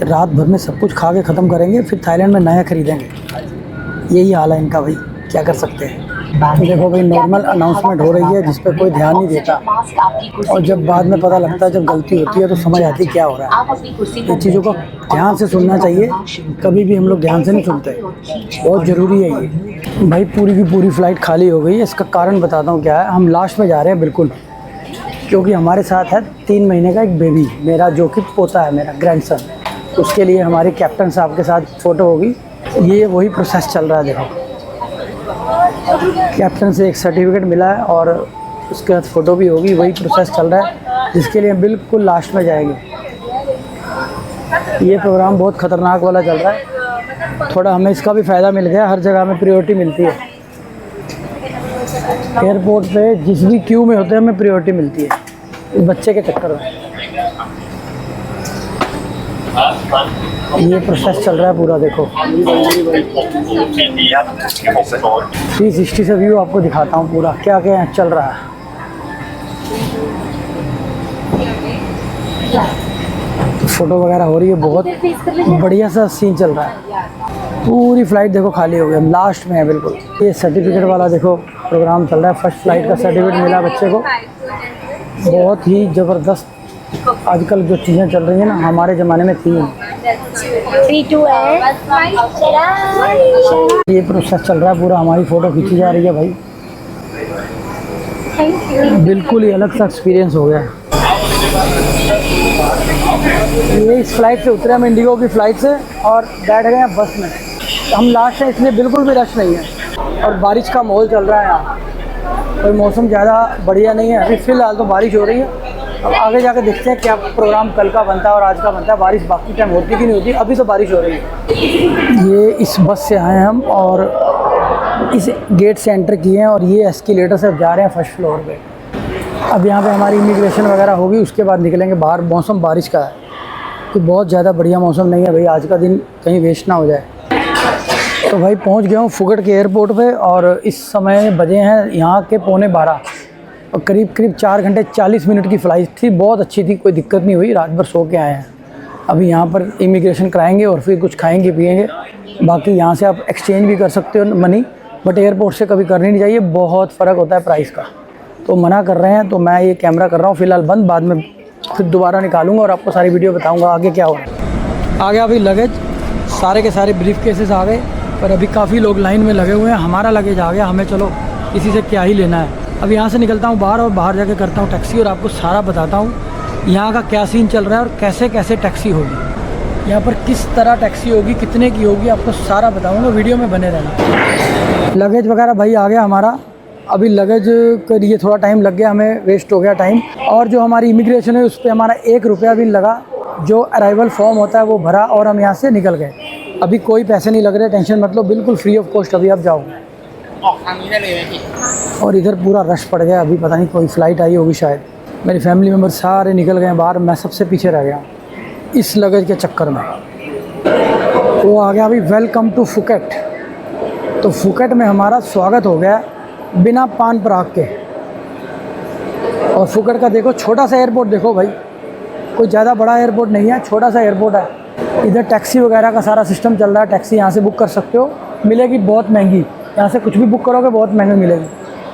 रात भर में सब कुछ खा के ख़त्म करेंगे, फिर थाईलैंड में नया खरीदेंगे। यही हाल है इनका भाई, क्या कर सकते हैं। तो देखो भाई, नॉर्मल अनाउंसमेंट हो रही है जिस पर कोई ध्यान नहीं देता, और जब बाद में पता लगता है, जब गलती होती है तो समझ आती है क्या हो रहा है। इन चीज़ों को ध्यान से सुनना चाहिए, कभी भी हम लोग ध्यान से नहीं सुनते, बहुत ज़रूरी है ये। भाई पूरी की पूरी फ़्लाइट खाली हो गई है। इसका कारण बताता हूँ क्या है। हम लास्ट में जा रहे हैं बिल्कुल, क्योंकि हमारे साथ है 3 महीने का एक बेबी, मेरा जो कि पोता है, मेरा ग्रैंडसन। उसके लिए हमारे कैप्टन साहब के साथ फ़ोटो होगी। ये वही प्रोसेस चल रहा है। देखो, कैप्टन से एक सर्टिफिकेट मिला है और उसके बाद फ़ोटो भी होगी। वही प्रोसेस चल रहा है जिसके लिए बिल्कुल लास्ट में जाएंगे। ये प्रोग्राम बहुत ख़तरनाक वाला चल रहा है। थोड़ा हमें इसका भी फ़ायदा मिल गया, हर जगह हमें प्रायोरिटी मिलती है। एयरपोर्ट पे जिस भी क्यू में होते हैं हमें प्रायोरिटी मिलती है, इस बच्चे के चक्कर में। ये प्रोसेस चल रहा है पूरा। देखो 360 से व्यू आपको दिखाता हूँ पूरा, क्या क्या चल रहा है। तो फोटो वगैरह हो रही है, बहुत बढ़िया सा सीन चल रहा है। पूरी फ्लाइट देखो खाली हो गई, हम लास्ट में है बिल्कुल। ये सर्टिफिकेट वाला देखो प्रोग्राम चल रहा है। फर्स्ट फ्लाइट का सर्टिफिकेट मिला बच्चे को। बहुत ही ज़बरदस्त आजकल जो चीज़ें चल रही हैं ना, हमारे ज़माने में थी। 3, 2 ये प्रोसेस चल रहा है पूरा, हमारी फ़ोटो खींची जा रही है भाई। बिल्कुल ही अलग सा एक्सपीरियंस हो गया। ये इस फ्लाइट से उतरे हम, इंडिगो की फ़्लाइट से, और बैठ गए हैं बस में। हम लास्ट है, इसलिए बिल्कुल भी रश नहीं है। और बारिश का माहौल चल रहा है यहाँ, कोई मौसम ज़्यादा बढ़िया नहीं है। अभी फ़िलहाल तो बारिश हो रही है। अब आगे जाके देखते हैं क्या प्रोग्राम कल का बनता है और आज का बनता है। बारिश बाकी टाइम होती कि नहीं होती, अभी तो बारिश हो रही है। ये इस बस से आए हैं हम, और इस गेट से एंटर किए हैं, और ये एस्केलेटर से जा रहे हैं फर्स्ट फ्लोर पे। अब यहाँ पे हमारी इमिग्रेशन वगैरह होगी, उसके बाद निकलेंगे बाहर। मौसम बारिश का है, तो बहुत ज़्यादा बढ़िया मौसम नहीं है भाई, आज का दिन कहीं वेस्ट ना हो जाए। तो भाई पहुँच गया हूँ फुकेट के एयरपोर्ट पे, और इस समय बजे हैं यहाँ के 11:15, और करीब 4 घंटे 40 मिनट की फ़्लाइट थी। बहुत अच्छी थी, कोई दिक्कत नहीं हुई, रात भर सो के आए हैं। अभी यहाँ पर इमिग्रेशन कराएंगे और फिर कुछ खाएंगे पिएंगे। बाकी यहाँ से आप एक्सचेंज भी कर सकते हो मनी, बट एयरपोर्ट से कभी करनी नहीं चाहिए, बहुत फ़र्क होता है प्राइस का। तो मना कर रहे हैं, तो मैं ये कैमरा कर रहा हूँ फ़िलहाल बंद, बाद में फिर दोबारा निकालूंगा और आपको सारी वीडियो बताऊँगा आगे क्या हो रहा है। आ गया अभी लगेज, सारे के सारे ब्रीफ केसेस आ गए, पर अभी काफ़ी लोग लाइन में लगे हुए हैं। हमारा लगेज आ गया, हमें चलो किसी से क्या ही लेना है। अब यहाँ से निकलता हूँ बाहर, और बाहर जाके करता हूँ टैक्सी, और आपको सारा बताता हूँ यहाँ का क्या सीन चल रहा है और कैसे कैसे टैक्सी होगी, यहाँ पर किस तरह टैक्सी होगी, कितने की होगी, आपको सारा बताऊँगा, वीडियो में बने रहना। लगेज वगैरह भाई आ गया हमारा। अभी लगेज के लिए थोड़ा टाइम लग गया, हमें वेस्ट हो गया टाइम। और जो हमारी इमिग्रेशन है उस पर हमारा 1 रुपया भी लगा। जो अराइवल फॉर्म होता है वो भरा, और हम यहाँ से निकल गए। अभी कोई पैसे नहीं लग रहे, टेंशन मत लो, बिल्कुल फ्री ऑफ कॉस्ट अभी आप जाओगे। और इधर पूरा रश पड़ गया, अभी पता नहीं कोई फ़्लाइट आई होगी शायद। मेरी फैमिली मेम्बर सारे निकल गए बाहर, मैं सबसे पीछे रह गया इस लगेज के चक्कर में। वो आ गया अभी, वेलकम टू फुकेट। तो फुकेट में हमारा स्वागत हो गया बिना पान पराग के। और फुकेट का देखो छोटा सा एयरपोर्ट, देखो भाई, कोई ज़्यादा बड़ा एयरपोर्ट नहीं है, छोटा सा एयरपोर्ट है। इधर टैक्सी वगैरह का सारा सिस्टम चल रहा है। टैक्सी यहाँ से बुक कर सकते हो, मिलेगी बहुत महंगी। यहाँ से कुछ भी बुक करोगे बहुत महंगी मिलेगी।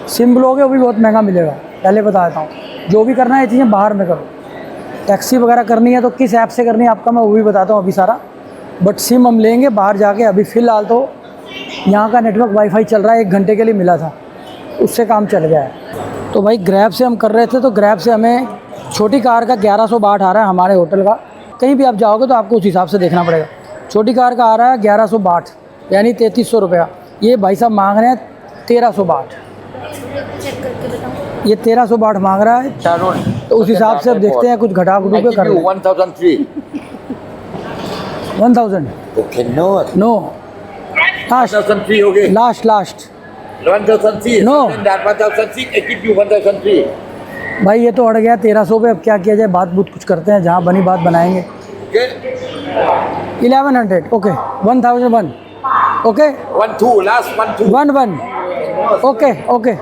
सिम लोगे वो भी बहुत महंगा मिलेगा, पहले बता देता हूँ। जो भी करना है ये चीज़ें बाहर में करो। टैक्सी वगैरह करनी है तो किस ऐप से करनी है आपका मैं वो भी बताता हूँ अभी सारा, बट सिम हम लेंगे बाहर जाके। अभी फ़िलहाल तो यहाँ का नेटवर्क वाईफाई चल रहा है, 1 घंटे के लिए मिला था, उससे काम चल गया है। तो भाई ग्रैब से हम कर रहे थे, तो ग्रैब से हमें छोटी कार का 1100 बाट आ रहा है हमारे होटल का। कहीं भी आप जाओगे तो आपको उस हिसाब से देखना पड़ेगा। छोटी कार का आ रहा है 1100 बाट, यानी 3300 रुपया। ये भाई साहब मांग रहे हैं 1300 बाट। ये 1300 बाट मांग रहा है, तो उस हिसाब से अब देखते हैं कुछ घटा घटू के कर लें। 1000 Okay, no. लास्ट 1003 हो गए। Last 1003 No. that 1006 I give you 1003 भाई ये तो अड़ गया 1300 पे। अब क्या किया जाए, बात बुत कुछ करते हैं, जहाँ बनी बात बनाएंगे। okay 1100 okay, 1001 okay, 12 last 12 11 okay okay.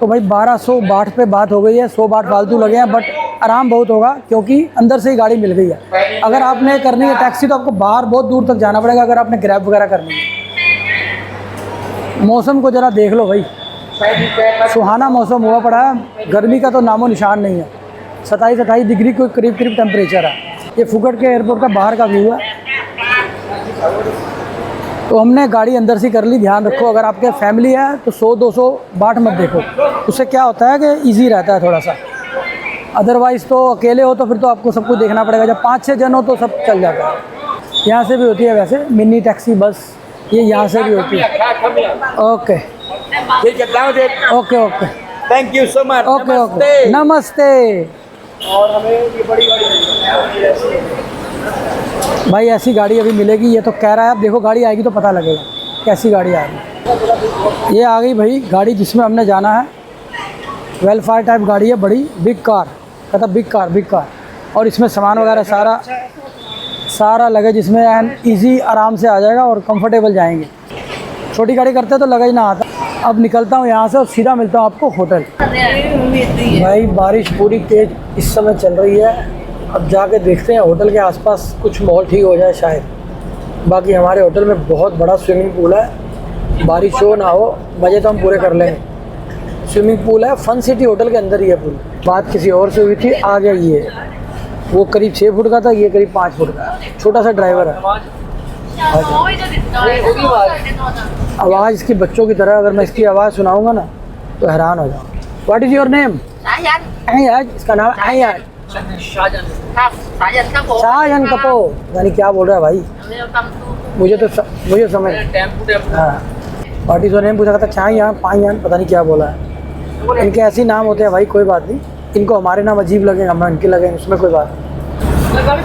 तो भाई 1200 बाट पे बात हो गई है, 100 बाट फालतू लगे हैं, बट आराम बहुत होगा क्योंकि अंदर से ही गाड़ी मिल गई है। अगर आपने करनी है टैक्सी तो आपको बाहर बहुत दूर तक जाना पड़ेगा अगर आपने ग्रैब वगैरह करनी है। मौसम को ज़रा देख लो भाई, सुहाना मौसम हुआ पड़ा है, गर्मी का तो नामो निशान नहीं है। 27-28 डिग्री को करीब टेम्परेचर है। ये फुकट के एयरपोर्ट का बाहर का व्यू है। तो हमने गाड़ी अंदर से कर ली। ध्यान रखो अगर आपके फैमिली है तो 100-200 बाट मत देखो, उससे क्या होता है कि ईजी रहता है थोड़ा सा। अदरवाइज़ तो अकेले हो तो फिर तो आपको सब कुछ देखना पड़ेगा। जब 5-6 जन हो तो सब चल जाता है। यहाँ से भी होती है वैसे मिनी टैक्सी बस, ये यहाँ से भी होती है। ओके ठीक है, now then, okay okay thank you so much. Okay okay Namaste. नमस्ते। और हमें ये बड़ी गाड़ी भाई ऐसी गाड़ी अभी मिलेगी ये तो कह रहा है। अब देखो गाड़ी आएगी तो पता लगेगा कैसी गाड़ी आ रही। ये आ गई भाई गाड़ी जिसमें हमने जाना है। वेलफेयर टाइप गाड़ी है, बड़ी बिग कार, कहता बिग कार। और इसमें सामान वगैरह सारा लगेज इसमें एंड ईजी आराम से आ जाएगा और कंफर्टेबल जाएंगे। छोटी गाड़ी करते तो लगेज ना आता। अब निकलता हूँ यहाँ से और सीधा मिलता हूँ आपको होटल। भाई बारिश पूरी तेज इस समय चल रही है। अब जाके देखते हैं होटल के आसपास कुछ माहौल ठीक हो जाए शायद। बाकी हमारे होटल में बहुत बड़ा स्विमिंग पूल है, बारिश हो ना हो मज़े तो हम पूरे कर लेंगे। स्विमिंग पूल है, फन सिटी होटल के अंदर ही है पूल। बात किसी और से हुई थी, आ गया ये। वो करीब 6 फुट का था, ये करीब 5 फुट का। छोटा सा ड्राइवर है। आवाज़ इसकी बच्चों की तरह, अगर मैं इसकी आवाज़ सुनाऊंगा ना तो हैरान हो जाऊँ। What is your name? Ayaan. इसका नाम आयान। शाहजहान कपूर यानी क्या बोल रहा है भाई, मुझे समझ। हाँ व्हाट इज़ योर नेम पूछा था, शाहजहान पायान पता नहीं क्या बोला है। इनके ऐसे ही नाम होते हैं भाई, कोई बात नहीं। इनको हमारे नाम अजीब लगे, हमें इनके लगे, उसमें कोई बात नहीं।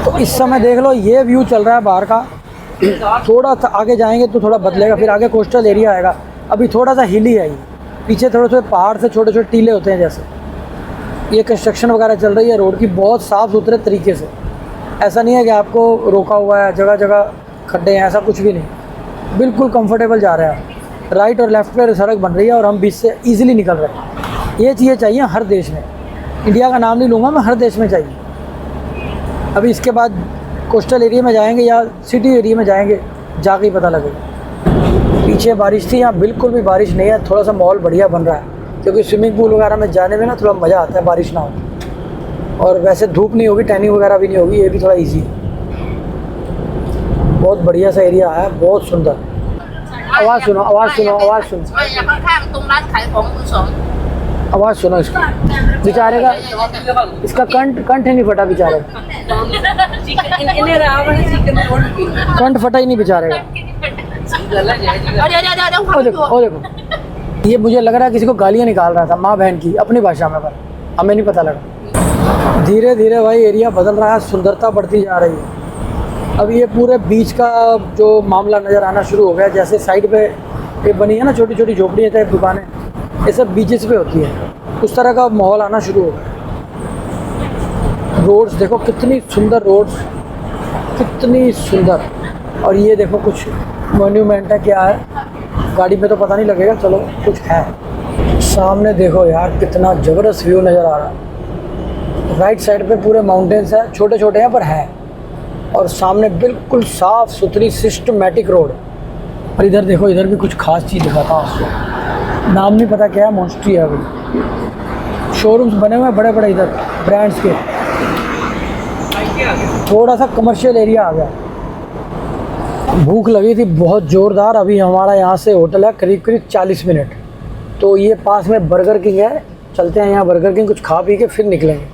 तो इस समय देख लो ये व्यू चल रहा है बाहर का। थोड़ा सा आगे जाएंगे तो थोड़ा बदलेगा, फिर आगे कोस्टल एरिया आएगा। अभी थोड़ा सा हिली है ये, पीछे थोड़े थोड़े पहाड़ से छोटे छोटे टीले होते हैं जैसे। ये कंस्ट्रक्शन वगैरह चल रही है रोड की बहुत साफ़ सुथरे तरीके से। ऐसा नहीं है कि आपको रोका हुआ है, जगह जगह खड्डे हैं, ऐसा कुछ भी नहीं। बिल्कुल कंफर्टेबल जा रहे हैं। राइट और लेफ़्ट पर सड़क बन रही है और हम बीच से ईजिली निकल रहे हैं। ये चीज़ें चाहिए हर देश में। इंडिया का नाम नहीं लूँगा मैं, हर देश में चाहिए। अभी इसके बाद कोस्टल एरिया में जाएंगे या सिटी एरिया में जाएंगे, जाके ही पता लगेगा। पीछे बारिश थी, यहाँ बिल्कुल भी बारिश नहीं है। थोड़ा सा माहौल बढ़िया बन रहा है क्योंकि स्विमिंग पूल वगैरह में जाने में ना थोड़ा मज़ा आता है बारिश ना हो। और वैसे धूप नहीं होगी, टैनिंग वगैरह भी नहीं होगी, ये भी थोड़ा इजी है। बहुत बढ़िया सा एरिया है, बहुत सुंदर। आवाज़ सुनो, आवाज़ सुनो, आवाज़ सुनो, आवाज़ सुनो इसकी। बेचारे का इसका कंठ ही नहीं फटा बेचारे का। कंठ फटा ही नहीं बेचारे का। ओ देखो ये मुझे लग रहा है किसी को गालियाँ निकाल रहा था माँ बहन की अपनी भाषा में, पर हमें नहीं पता लगा। धीरे धीरे भाई एरिया बदल रहा है, सुंदरता बढ़ती जा रही है। अब ये पूरे बीच का जो मामला नज़र आना शुरू हो गया। जैसे साइड पे ये बनी है ना छोटी छोटी झोपड़ियाँ टाइप दुकानें, ये सब बीचेस पे होती है, उस तरह का माहौल आना शुरू हो गया। रोड्स देखो कितनी सुंदर रोड्स, कितनी सुंदर। और ये देखो कुछ मॉन्यूमेंट है, क्या है गाड़ी में तो पता नहीं लगेगा, चलो कुछ है। सामने देखो यार कितना ज़बरदस्त व्यू नज़र आ रहा है। राइट साइड पे पूरे माउंटेन्स हैं, छोटे छोटे हैं पर हैं। और सामने बिल्कुल साफ़ सुथरी सिस्टमेटिक रोड। और इधर देखो, इधर भी कुछ खास चीज़ दिखाता हूँ आपको, नाम नहीं पता क्या है, मोस्ट्री है अभी। शोरूम्स बने हुए हैं बड़े बड़े इधर ब्रांड्स के। थोड़ा सा कमर्शियल एरिया आ गया। भूख लगी थी बहुत ज़ोरदार। अभी हमारा यहाँ से होटल है करीब 40 मिनट। तो ये पास में बर्गर किंग है, चलते हैं यहाँ बर्गर किंग, कुछ खा पी के फिर निकलेंगे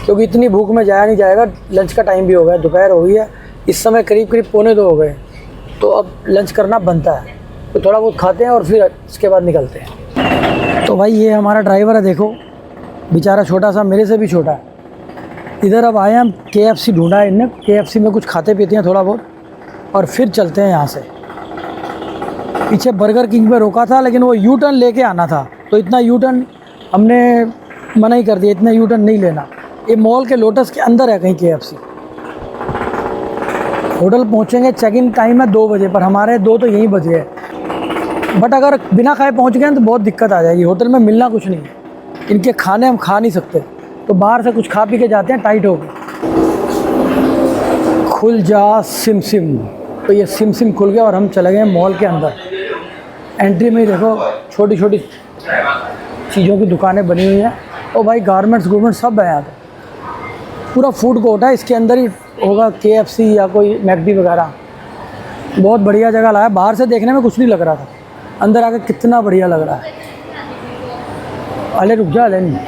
क्योंकि इतनी भूख में जाया नहीं जाएगा। लंच का टाइम भी हो गया, दोपहर हो गई है, इस समय करीब 1:45 हो गए। तो अब लंच करना बनता है, तो थोड़ा बहुत खाते हैं और फिर इसके बाद निकलते हैं। तो भाई ये हमारा ड्राइवर है, देखो बेचारा छोटा सा, मेरे से भी छोटा है। इधर अब आए हम, KFC ढूंढा है इनने, KFC में कुछ खाते पीते हैं थोड़ा बहुत और फिर चलते हैं यहाँ से। पीछे बर्गर किंग पे रोका था लेकिन वो यू टर्न लेके आना था, तो इतना यू टर्न हमने मना ही कर दिया, इतना यू टर्न नहीं लेना। ये मॉल के लोटस के अंदर है कहीं KFC। होटल पहुँचेंगे, चेक इन टाइम है 2 बजे, पर हमारे 2 तो यहीं बजे है। बट अगर बिना खाए पहुँच गए तो बहुत दिक्कत आ जाएगी। होटल में मिलना कुछ नहीं है, इनके खाने हम खा नहीं सकते। तो बाहर से कुछ खा पी के जाते हैं टाइट होकर। खुल जा सिम सिम, तो ये सिम सिम खुल गया और हम चले गए मॉल के अंदर। एंट्री में ही देखो छोटी छोटी चीज़ों की दुकानें बनी हुई हैं। और भाई गारमेंट्स सब है यहाँ पे, पूरा फूड कोर्ट है, इसके अंदर ही होगा KFC या कोई मैकडी वगैरह। बहुत बढ़िया जगह लाया, बाहर से देखने में कुछ नहीं लग रहा था, अंदर आकर कितना बढ़िया लग रहा है। अरे रुक जा, अले नहीं,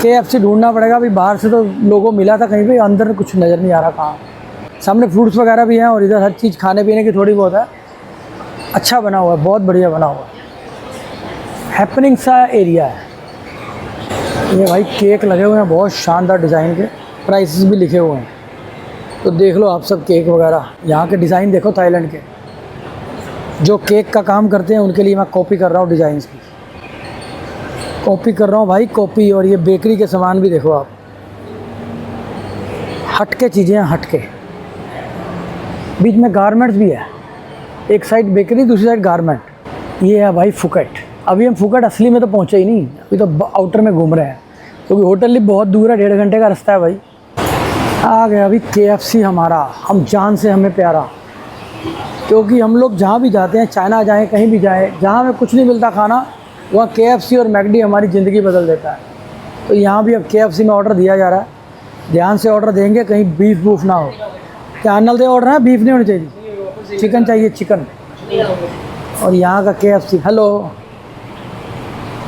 KFC ढूंढना पड़ेगा अभी। बाहर से तो लोगों मिला था कहीं पे, अंदर कुछ नज़र नहीं आ रहा कहाँ। सामने फ्रूट्स वगैरह भी हैं और इधर हर चीज़ खाने पीने की थोड़ी बहुत है। अच्छा बना हुआ है, बहुत बढ़िया बना हुआ है, हैपनिंग सा एरिया है ये। भाई केक लगे हुए हैं बहुत शानदार डिज़ाइन के, प्राइसेस भी लिखे हुए हैं, तो देख लो आप सब केक वगैरह। यहाँ के डिज़ाइन देखो थाईलैंड के, जो केक का काम करते हैं उनके लिए मैं कॉपी कर रहा हूँ, डिज़ाइंस की कॉपी कर रहा हूँ भाई, कॉपी। और ये बेकरी के सामान भी देखो आप, हटके चीज़ें हैं, हटके। बीच में गारमेंट्स भी है, एक साइड बेकरी दूसरी साइड गारमेंट। ये है भाई फुकेट। अभी हम फुकेट असली में तो पहुँचे ही नहीं, अभी तो आउटर में घूम रहे हैं, क्योंकि होटल भी बहुत दूर है, 1.5 घंटे का रास्ता है भाई। आ गया अभी KFC हमारा, हम जान से हमें प्यारा, क्योंकि हम लोग जहाँ भी जाते हैं, चाइना जाएँ कहीं भी जाएँ, जहाँ हमें कुछ नहीं मिलता खाना, वहाँ KFC और मैकडी हमारी ज़िंदगी बदल देता है। तो यहाँ भी अब KFC में ऑर्डर दिया जा रहा है, ध्यान से ऑर्डर देंगे, कहीं बीफ बूफ ना हो। क्या नल दे ऑर्डर है, बीफ नहीं होनी चाहिए, चिकन चाहिए, चिकन। और यहाँ का KFC, हेलो,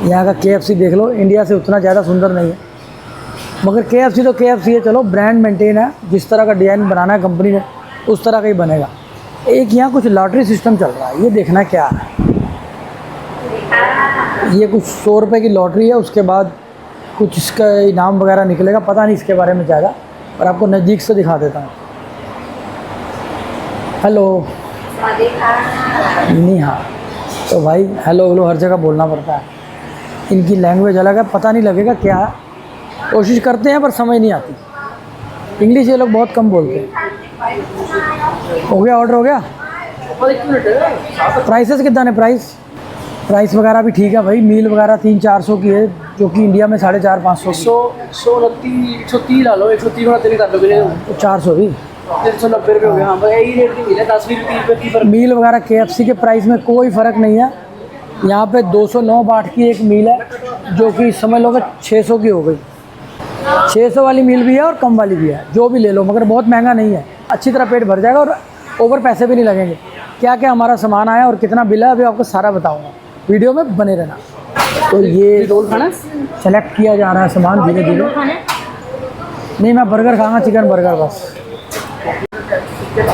यहाँ का KFC देख लो, इंडिया से उतना ज़्यादा सुंदर नहीं है, मगर KFC तो KFC है, चलो ब्रांड मेंटेन है, जिस तरह का डिज़ाइन बनाना है कंपनी ने उस तरह का ही बनेगा। एक यहाँ कुछ लॉटरी सिस्टम चल रहा है, ये देखना क्या है। ये कुछ 100 रुपये की लॉटरी है, उसके बाद कुछ इसका इनाम वगैरह निकलेगा, पता नहीं इसके बारे में ज़्यादा, और आपको नज़दीक से दिखा देता हूँ। हेलो, नहीं हाँ, तो भाई हेलो हर जगह बोलना पड़ता है, इनकी लैंग्वेज अलग है, पता नहीं लगेगा क्या है। कोशिश करते हैं पर समझ नहीं आती, इंग्लिश ये लोग बहुत कम बोलते हैं। हो गया, ऑर्डर हो गया। प्राइसेस कितना है? प्राइस वगैरह भी ठीक है भाई, मील वगैरह 300-400 की है, जो कि इंडिया में 450-500 की। 130 ला लो, 130 वाला तेल कर लोगे तो 400 भी 390 रुपये हो गया। हाँ भाई, यही रेट की मील है, 10-20 रुपये की। मील वगैरह KFC के प्राइस में कोई फ़र्क नहीं है। यहाँ पे 209 बाट की एक मील है, जो कि समझ लो कि 600 की हो गई। 600 वाली मील भी है और कम वाली भी है, जो भी ले लो, मगर बहुत महंगा नहीं है, अच्छी तरह पेट भर जाएगा और ओवर पैसे भी नहीं लगेंगे। क्या क्या हमारा सामान आया और कितना बिल है, अभी आपको सारा बताऊँगा, वीडियो में बने रहना। तो ये रोल खाना सेलेक्ट किया जा रहा है सामान धीरे धीरे। नहीं, मैं बर्गर खाऊंगा, चिकन बर्गर बस।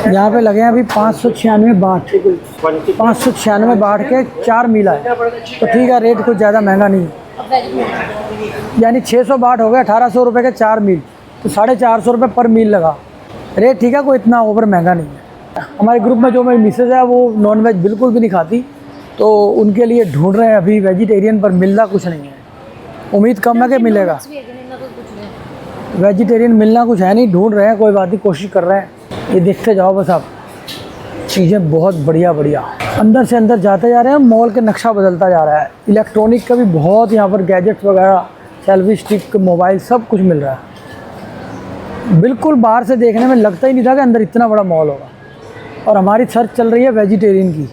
यहाँ पे लगे हैं अभी 596 बाट, 596 बाट के 4 मील है, तो ठीक है, रेट कुछ ज़्यादा महंगा नहीं है। यानी 600 बाट हो गया, 1800 रुपये के 4 मील, तो 450 रुपये पर मील लगा। रेट ठीक है, कोई इतना ओवर महंगा नहीं है। हमारे ग्रुप में जो मेरी मिसेज है वो नॉनवेज बिल्कुल भी नहीं खाती, तो उनके लिए ढूंढ रहे हैं अभी वेजिटेरियन, पर मिलना कुछ नहीं है। उम्मीद कम है कि मिलेगा, वेजिटेरियन मिलना कुछ है नहीं, ढूंढ रहे हैं, कोई बात नहीं, कोशिश कर रहे हैं। ये देखते जाओ बस आप, चीज़ें बहुत बढ़िया बढ़िया। अंदर से अंदर जाते जा रहे हैं, मॉल का नक्शा बदलता जा रहा है। इलेक्ट्रॉनिक का भी बहुत, यहाँ पर गैजेट्स वगैरह, सेल्फी स्टिक, मोबाइल, सब कुछ मिल रहा है। बिल्कुल बाहर से देखने में लगता ही नहीं था कि अंदर इतना बड़ा मॉल होगा। और हमारी सर्च चल रही है वेजिटेरियन की,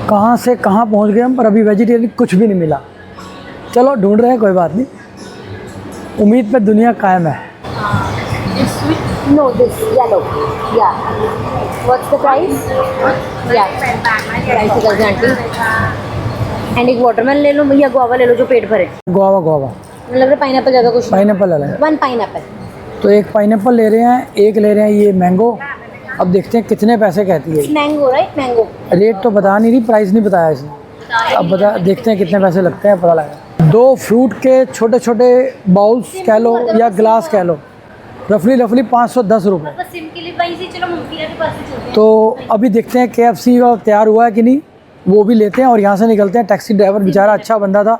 कहाँ से कहाँ पहुँच गए हम, पर अभी वेजिटेरियन कुछ भी नहीं मिला। चलो ढूंढ रहे हैं, कोई बात नहीं, उम्मीद पे दुनिया कायम है। No, this yellow. Yeah. What's the price? Yeah. Price is exactly. And एक वाटरमेलन ले लो या गुआवा ले लो जो पेट भरे। गुआवा मतलब लग रहा है पाइनएप्पल ज़्यादा कुछ। पाइनएप्पल ले लें। 1 पाइनएप्पल। तो एक पाइनएप्पल ले रहे हैं, एक ले रहे हैं ये मैंगो। अब देखते हैं कितने पैसे कहती है। Mango right, mango. रेट तो बता नहीं रही, प्राइस नहीं बताया इसने। अब बता, देखते हैं कितने पैसे लगते हैं, पता लगेगा। 2 फ्रूट के छोटे छोटे बाउल्स कह लो या गिलास कह लो, रफली 510 रुपये। तो अभी देखते हैं KFC का तैयार हुआ है कि नहीं, वो भी लेते हैं और यहाँ से निकलते हैं। टैक्सी ड्राइवर बेचारा अच्छा बंदा था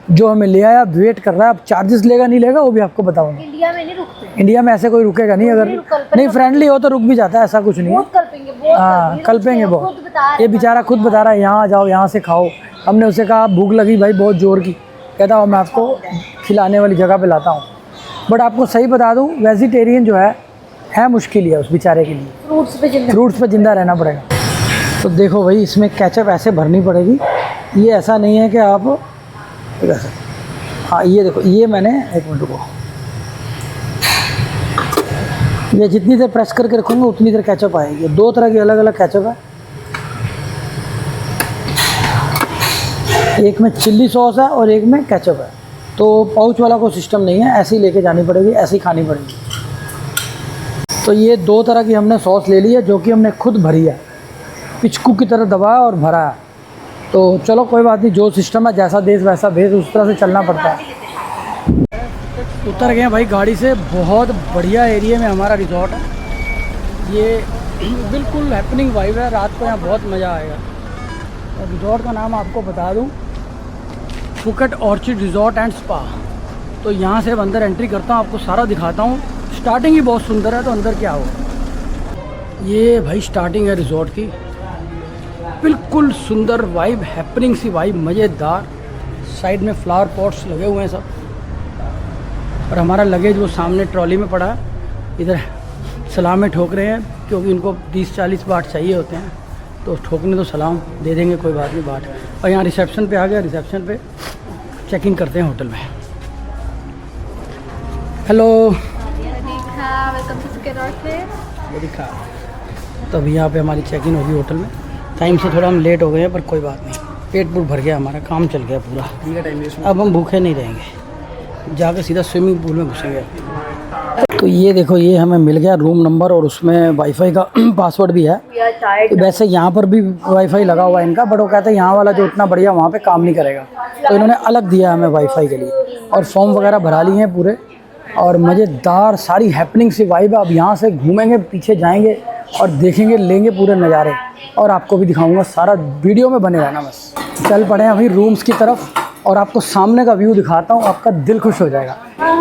जो हमें ले आया, वेट कर रहा है। अब चार्जेस लेगा नहीं लेगा वो भी आपको बताऊंगा। इंडिया में नहीं रुकते, इंडिया में ऐसे कोई रुकेगा नहीं, अगर नहीं फ्रेंडली हो तो रुक भी जाता है, ऐसा कुछ नहीं है। हाँ, कल्पेंगे बहुत। ये बेचारा खुद बता रहा है यहाँ आ जाओ, यहाँ से खाओ। हमने उसे कहा भूख लगी भाई बहुत ज़ोर की, कहता हूँ मैं आपको खिलाने वाली जगह पे लाता हूँ। बट आपको सही बता दूँ, वेजिटेरियन जो है मुश्किल ही है उस बेचारे के लिए। फ्रूट्स पे जिंदा रहना पड़ेगा। तो देखो भाई, इसमें केचप ऐसे भरनी पड़ेगी। ये ऐसा नहीं है कि आप, हाँ ये देखो, ये मैंने, एक मिनट को, ये जितनी देर प्रेस करके रखूँगा उतनी देर केचप आएगी। 2 तरह की अलग अलग केचप है, एक में चिल्ली सॉस है और एक में केचप है। तो पाउच वाला कोई सिस्टम नहीं है, ऐसे ही लेके जानी पड़ेगी, ऐसे ही खानी पड़ेगी। तो ये 2 तरह की हमने सॉस ले ली है, जो कि हमने खुद भरी है, पिचकू की तरह दबाया और भरा है। तो चलो कोई बात नहीं, जो सिस्टम है, जैसा देश वैसा भेज, उस तरह से चलना पड़ता है। उतर गए भाई गाड़ी से। बहुत बढ़िया एरिया में हमारा रिजॉर्ट है। ये बिल्कुल हैपनिंग वाइब है, रात को यहाँ बहुत मज़ा आएगा। और रिजॉर्ट का नाम आपको बता दूँ, Phuket orchid resort and spa. तो यहाँ से अब अंदर एंट्री करता हूँ, आपको सारा दिखाता हूँ। स्टार्टिंग ही बहुत सुंदर है, तो अंदर क्या होगा। ये भाई स्टार्टिंग है रिजॉर्ट की, बिल्कुल सुंदर वाइब, हैपनिंग सी वाइब, मज़ेदार। साइड में फ्लावर पॉट्स लगे हुए हैं सब, और हमारा लगेज वो सामने ट्रॉली में पड़ा है। इधर सलाम में ठोक रहे हैं, क्योंकि इनको 30-40 बाट चाहिए होते हैं, तो ठोकने तो सलाम दे देंगे, कोई बात नहीं बाट। और यहाँ रिसेप्शन पे आ गया, रिसेप्शन पे चेक इन करते हैं होटल में। हेलो, दिखा। तो अभी यहाँ पे हमारी चेक इन होगी होटल में। टाइम से थोड़ा हम लेट हो गए हैं, पर कोई बात नहीं, पेट पूट भर गया, हमारा काम चल गया पूरा। अब हम भूखे नहीं रहेंगे, जाकर सीधा स्विमिंग पूल में घुसेंगे। तो ये देखो, ये हमें मिल गया रूम नंबर, और उसमें वाईफाई का पासवर्ड भी है। वैसे यहाँ पर भी वाईफाई लगा हुआ है इनका, बट वो कहते हैं यहाँ वाला जो इतना बढ़िया वहाँ पे काम नहीं करेगा, तो इन्होंने अलग दिया हमें वाईफाई के लिए। और फॉर्म वगैरह भरा लिए हैं पूरे, और मज़ेदार सारी हैपनिंग सी वाइब है। अब यहाँ से घूमेंगे, पीछे जाएंगे और देखेंगे, लेंगे पूरे नज़ारे, और आपको भी दिखाऊंगा। सारा वीडियो में बने रहना बस। चल पड़े हैं अभी रूम्स की तरफ, और आपको सामने का व्यू दिखाता हूँ, आपका दिल खुश हो जाएगा।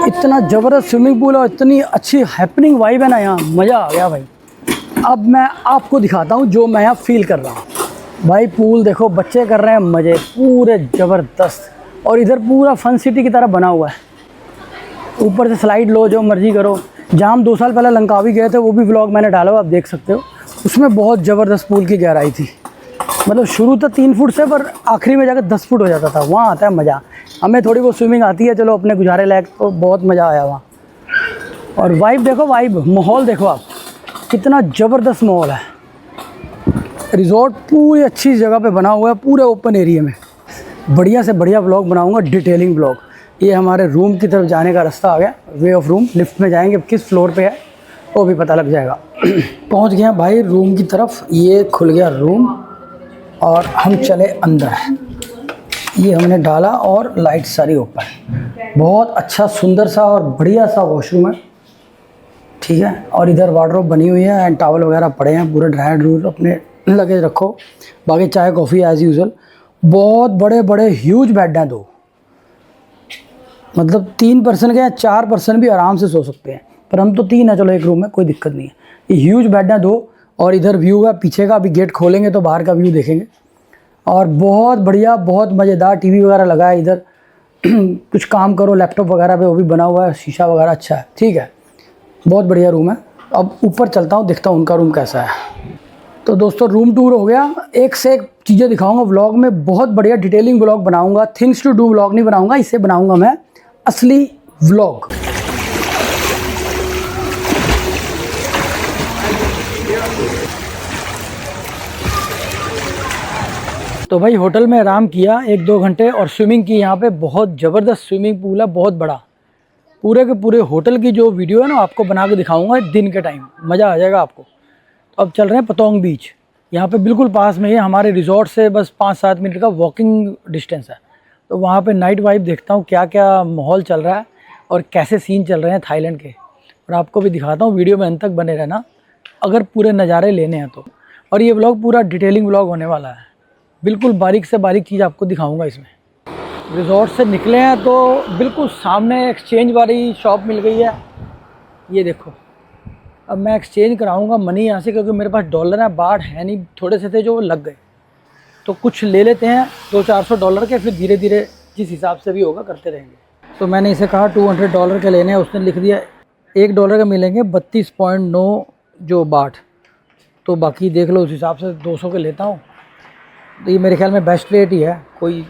इतना ज़बरदस्त स्विमिंग पूल और इतनी अच्छी हैपनिंग वाइब है ना, यहाँ मज़ा आ गया भाई। अब मैं आपको दिखाता हूँ जो मैं यहाँ फील कर रहा हूँ। भाई पूल देखो, बच्चे कर रहे हैं मज़े पूरे ज़बरदस्त, और इधर पूरा फन सिटी की तरह बना हुआ है। ऊपर से स्लाइड लो, जो मर्जी करो। जहाँ हम 2 साल पहले लंकावी गए थे, वो भी व्लॉग मैंने डाला हुआ, आप देख सकते हो। उसमें बहुत ज़बरदस्त पूल की गहराई थी, मतलब शुरू तो 3 फुट से, पर आखिरी में जाकर 10 फुट हो जाता था। वहाँ आता है मज़ा। हमें थोड़ी बहुत स्विमिंग आती है, चलो अपने गुजारे लायक, तो बहुत मज़ा आया वहाँ। और वाइब देखो, वाइब माहौल देखो आप, कितना ज़बरदस्त माहौल है। रिजॉर्ट पूरी अच्छी जगह पे बना हुआ है, पूरे ओपन एरिया में। बढ़िया से बढ़िया ब्लॉग बनाऊँगा, डिटेलिंग ब्लॉग। ये हमारे रूम की तरफ जाने का रास्ता आ गया, वे ऑफ रूम। लिफ्ट में जाएंगे, किस फ्लोर पे है वो भी पता लग जाएगा। पहुंच गए भाई रूम की तरफ। ये खुल गया रूम, और हम चले अंदर। ये हमने डाला, और लाइट सारी ओपन। बहुत अच्छा सुंदर सा और बढ़िया सा वॉशरूम है, ठीक है। और इधर वार्डरोब बनी हुई है, एंड टॉवल वगैरह पड़े हैं, पूरे ड्राई ड्रूर अपने लगेज रखो। बाकी चाय कॉफ़ी एज़ यूजुअल। बहुत बड़े बड़े ह्यूज बेड हैं 2, मतलब 3 पर्सन के या 4 पर्सन भी आराम से सो सकते हैं, पर हम तो 3 हैं, चलो एक रूम में कोई दिक्कत नहीं है। ये ह्यूज बेड है 2, और इधर व्यू है पीछे का। अभी गेट खोलेंगे तो बाहर का व्यू देखेंगे, और बहुत बढ़िया, बहुत मज़ेदार। टीवी वगैरह लगा है इधर, कुछ काम करो लैपटॉप वगैरह पे, वो भी बना हुआ है, शीशा वगैरह अच्छा है, ठीक है। बहुत बढ़िया रूम है। अब ऊपर चलता हूँ, देखता हूँ उनका रूम कैसा है। तो दोस्तों रूम टूर हो गया। एक से एक चीज़ें दिखाऊंगा व्लॉग में, बहुत बढ़िया डिटेलिंग व्लॉग बनाऊंगा। थिंग्स टू डू व्लॉग नहीं बनाऊंगा, इसे बनाऊंगा मैं असली व्लॉग। तो भाई होटल में आराम किया 1-2 घंटे, और स्विमिंग की। यहाँ पे बहुत ज़बरदस्त स्विमिंग पूल है, बहुत बड़ा। पूरे के पूरे होटल की जो वीडियो है ना, आपको बना के दिखाऊंगा दिन के टाइम, मज़ा आ जाएगा आपको। तो अब चल रहे हैं पतोंग बीच। यहाँ पे बिल्कुल पास में ही है, हमारे रिजॉर्ट से बस 5-7 मिनट का वॉकिंग डिस्टेंस है। तो वहाँ पे नाइट वाइब देखता हूँ, क्या क्या माहौल चल रहा है और कैसे सीन चल रहे हैं थाईलैंड के, और आपको भी दिखाता हूँ। वीडियो में अंत तक बने रहना अगर पूरे नज़ारे लेने हैं तो। और ये व्लॉग पूरा डिटेलिंग व्लॉग होने वाला है, बिल्कुल बारीक से बारीक चीज़ आपको दिखाऊंगा इसमें। रिजॉर्ट से निकले हैं तो बिल्कुल सामने एक्सचेंज वाली शॉप मिल गई है। ये देखो, अब मैं एक्सचेंज कराऊंगा मनी यहाँ से, क्योंकि मेरे पास डॉलर है, बाढ़ है नहीं, थोड़े से थे जो लग गए। तो कुछ ले लेते हैं $200-400 के, फिर धीरे धीरे जिस हिसाब से भी होगा करते रहेंगे। तो मैंने इसे कहा $200 के लेने हैं, उसने लिख दिया $1 के मिलेंगे 32.9 जो बाट। तो बाकी देख लो, उस हिसाब से 200 के लेता हूँ। तो ये मेरे ख्याल में बेस्ट रेट ही है, कोई